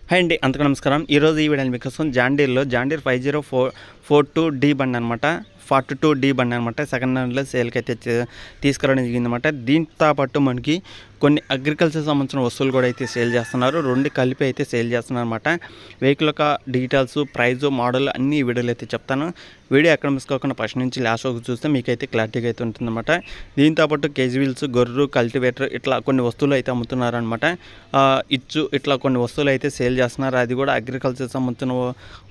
Hi అండి, అందరికీ నమస్కారం. ఈరోజు ఈ వీడియోని మీకోసం జాండీర్ 5042D బండి అనమాట. 42D బండి అనమాట. సెకండ్ హ్యాండ్లో సేల్కి అయితే తీసుకురావడం జరిగిందన్నమాట. దీంతో పాటు మనకి కొన్ని అగ్రికల్చర్ సంబంధించిన వస్తువులు కూడా అయితే సేల్ చేస్తున్నారు. రెండు కలిపి అయితే సేల్ చేస్తున్నారు అనమాట. వెహికల్ యొక్క డీటెయిల్స్, ప్రైజు, మోడల్ అన్ని వీడియోలు అయితే చెప్తాను. వీడియో ఎక్కడ మిస్ కాకుండా ఫస్ట్ నుంచి లాస్ట్ వరకు చూస్తే మీకైతే క్లారిటీగా అయితే ఉంటుందన్నమాట. దీంతోపాటు కేజీ వీల్స్, గొర్రు, కల్టివేటర్ ఇట్లా కొన్ని వస్తువులు అయితే అమ్ముతున్నారు అనమాట. ఇట్లా కొన్ని వస్తువులు అయితే సేల్ చేస్తున్నారు. అది కూడా అగ్రికల్చర్ సంబంధించిన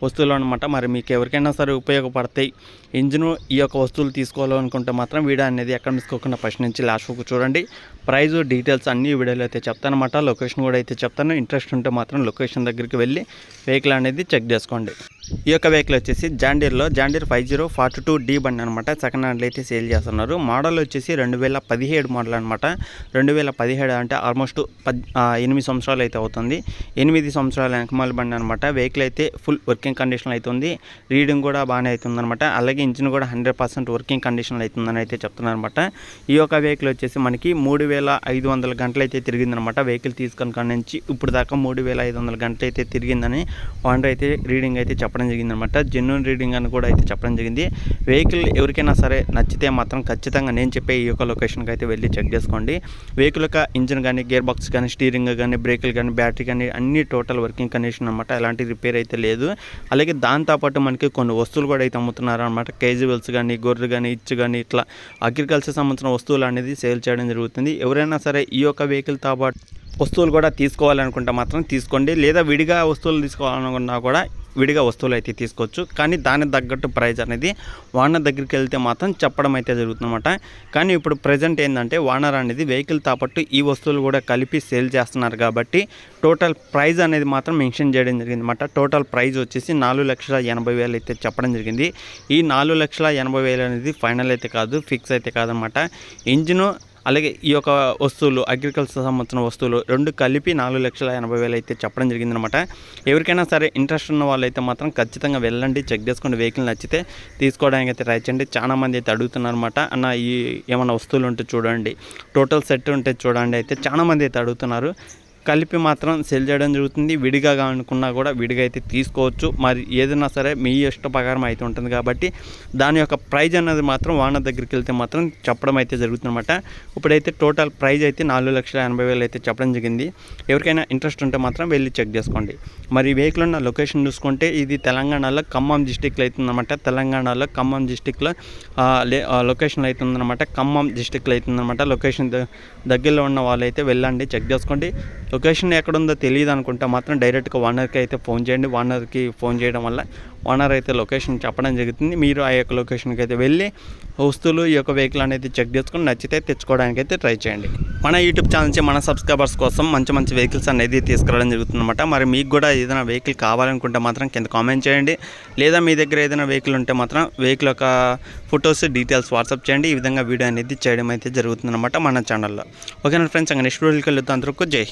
వస్తువులు అనమాట. మరి మీకు ఎవరికైనా సరే ఉపయోగపడతాయి, ఇంజిన్ ఈ యొక్క వస్తువులు తీసుకోవాలనుకుంటే మాత్రం వీడియో అనేది ఎక్కడ మిస్ కాకుండా ఫస్ట్ నుంచి లాస్ట్ వరకు చూడండి. ప్రైజు, డీటెయిల్స్ అన్ని వీడియోలో అయితే చెప్తాను అనమాట. లొకేషన్ కూడా అయితే చెప్తాను. ఇంట్రెస్ట్ ఉంటే మాత్రం లొకేషన్ దగ్గరికి వెళ్ళి వెహికల్ అనేది చెక్ చేసుకోండి. ఈ యొక్క వెహికల్ వచ్చేసి జాండీర్ 5042D బండి అనమాట. సెకండ్ హ్యాండ్లో అయితే సేల్ చేస్తున్నారు. మోడల్ వచ్చేసి 2017 మోడల్ అనమాట. 2017 అంటే ఆల్మోస్ట్ 8 సంవత్సరాలు అయితే అవుతుంది. 8 సంవత్సరాల వెనకమాల బండి అనమాట. వెహికల్ అయితే ఫుల్ వర్కింగ్ కండిషన్లో అవుతుంది. రీడింగ్ కూడా బాగానే అవుతుందన్నమాట. అలాగే ఇంజిన్ కూడా 100% వర్కింగ్ కండిషన్లో అవుతుందని అయితే చెప్తున్నారు అనమాట. ఈ యొక్క వెహికల్ వచ్చేసి మనకి 3500 గంటలు అయితే తిరిగిందనమాట. వెహికల్ తీసుకున్న కాడ నుంచి ఇప్పుడు దాకా 3500 గంటలు అయితే తిరిగిందని ఓనర్ అయితే రీడింగ్ అయితే చెప్పడం జరిగిందనమాట. జెన్యూన్ రీడింగ్ అని కూడా అయితే చెప్పడం జరిగింది. వెహికల్ ఎవరికైనా సరే నచ్చితే మాత్రం ఖచ్చితంగా నేను చెప్పే ఈ యొక్క లొకేషన్కి అయితే వెళ్ళి చెక్ చేసుకోండి. వెహికల్ యొక్క ఇంజిన్ కానీ, గేర్ బాక్స్ కానీ, స్టీరింగ్ కానీ, బ్రేకులు కానీ, బ్యాటరీ కానీ అన్ని టోటల్ వర్కింగ్ కండిషన్ అనమాట. ఎలాంటి రిపేర్ అయితే లేదు. అలాగే దాంతోపాటు మనకి కొన్ని వస్తువులు కూడా అయితే అమ్ముతున్నారు అనమాట. కేజీ వీల్స్ కానీ, గొర్రెలు కానీ, ఇచ్చు కానీ ఇట్లా అగ్రికల్చర్ సంబంధించిన వస్తువులు అనేది సేల్ చేయడం జరుగుతుంది. ఎవరైనా సరే ఈ యొక్క వెహికల్తో పాటు వస్తువులు కూడా తీసుకోవాలనుకుంటే మాత్రం తీసుకోండి. లేదా విడిగా వస్తువులు తీసుకోవాలనుకున్నా కూడా విడిగా వస్తువులు అయితే తీసుకోవచ్చు. కానీ దానికి తగ్గట్టు ప్రైస్ అనేది ఓనర్ దగ్గరికి వెళ్తే మాత్రం చెప్పడం అయితే జరుగుతుందన్నమాట. కానీ ఇప్పుడు ప్రజెంట్ ఏంటంటే ఓనర్ అనేది వెహికల్తో పాటు ఈ వస్తువులు కూడా కలిపి సేల్ చేస్తున్నారు కాబట్టి టోటల్ ప్రైస్ అనేది మాత్రం మెన్షన్ చేయడం జరిగింది అనమాట. టోటల్ ప్రైస్ వచ్చేసి 4,80,000 అయితే చెప్పడం జరిగింది. ఈ 4,80,000 అనేది ఫైనల్ అయితే కాదు, ఫిక్స్ అయితే కాదనమాట. ఇంజిన్ అలాగే ఈ యొక్క వస్తువులు, అగ్రికల్చర్ సంబంధించిన వస్తువులు రెండు కలిపి 4,80,000 అయితే చెప్పడం జరిగిందనమాట. ఎవరికైనా సరే ఇంట్రెస్ట్ ఉన్న వాళ్ళు అయితే మాత్రం ఖచ్చితంగా వెళ్ళండి, చెక్ చేసుకుని వెహికల్ నచ్చితే తీసుకోవడానికి అయితే ట్రై చేయండి. చాలామంది అయితే అడుగుతున్నారు అనమాట, అన్న ఈ ఏమైనా వస్తువులు ఉంటే చూడండి, టోటల్ సెట్ ఉంటే చూడండి అయితే చాలామంది అయితే అడుగుతున్నారు. కలిపి మాత్రం సెల్ చేయడం జరుగుతుంది. విడిగా అనుకున్నా కూడా విడిగా అయితే తీసుకోవచ్చు. మరి ఏదైనా సరే మీ ఇష్ట ప్రకారం అయితే ఉంటుంది కాబట్టి దాని యొక్క ప్రైజ్ అనేది మాత్రం ఓనర్ దగ్గరికి వెళ్తే మాత్రం చెప్పడం అయితే జరుగుతుందన్నమాట. ఇప్పుడైతే టోటల్ ప్రైజ్ అయితే 4,80,000 అయితే చెప్పడం జరిగింది. ఎవరికైనా ఇంట్రెస్ట్ ఉంటే మాత్రం వెళ్ళి చెక్ చేసుకోండి. మరి వెహికల్ ఉన్న లొకేషన్ చూసుకుంటే ఇది తెలంగాణలో ఖమ్మం డిస్టిక్లో అవుతుందన్నమాట. తెలంగాణలో ఖమ్మం డిస్టిక్లో లొకేషన్లో అవుతుందన్నమాట. ఖమ్మం డిస్టిక్లో అవుతుందన్నమాట. లొకేషన్ దగ్గరలో ఉన్న వాళ్ళు అయితే వెళ్ళండి, చెక్ చేసుకోండి. లొకేషన్ ఎక్కడుందో తెలియదు అనుకుంటే మాత్రం డైరెక్ట్గా ఓనర్కి అయితే ఫోన్ చేయండి. ఓనర్కి ఫోన్ చేయడం వల్ల ఓనర్ అయితే లొకేషన్ చెప్పడం జరుగుతుంది. మీరు ఆ యొక్క లొకేషన్కి అయితే వెళ్ళి వస్తువులు, ఈ యొక్క వెహికల్ అనేది చెక్ చేసుకుని నచ్చితే తెచ్చుకోవడానికి అయితే ట్రై చేయండి. మన యూట్యూబ్ ఛానల్ నుంచి మన సబ్స్క్రైబర్స్ కోసం మంచి మంచి వెహికల్స్ అనేది తీసుకురావడం జరుగుతుందన్నమాట. మరి మీకు కూడా ఏదైనా వెహికల్ కావాలనుకుంటే మాత్రం కింద కామెంట్ చేయండి. లేదా మీ దగ్గర ఏదైనా వెహికల్ ఉంటే మాత్రం వెహికల్ యొక్క ఫొటోస్, డీటెయిల్స్ వాట్సాప్ చేయండి. ఈ విధంగా వీడియో అనేది చేయడం అయితే జరుగుతుందన్నమాట మన ఛానల్లో. ఓకేనా ఫ్రెండ్స్, నెక్స్ట్ వీడియోకి వెళ్తాం. అందరికీ జై హింద్.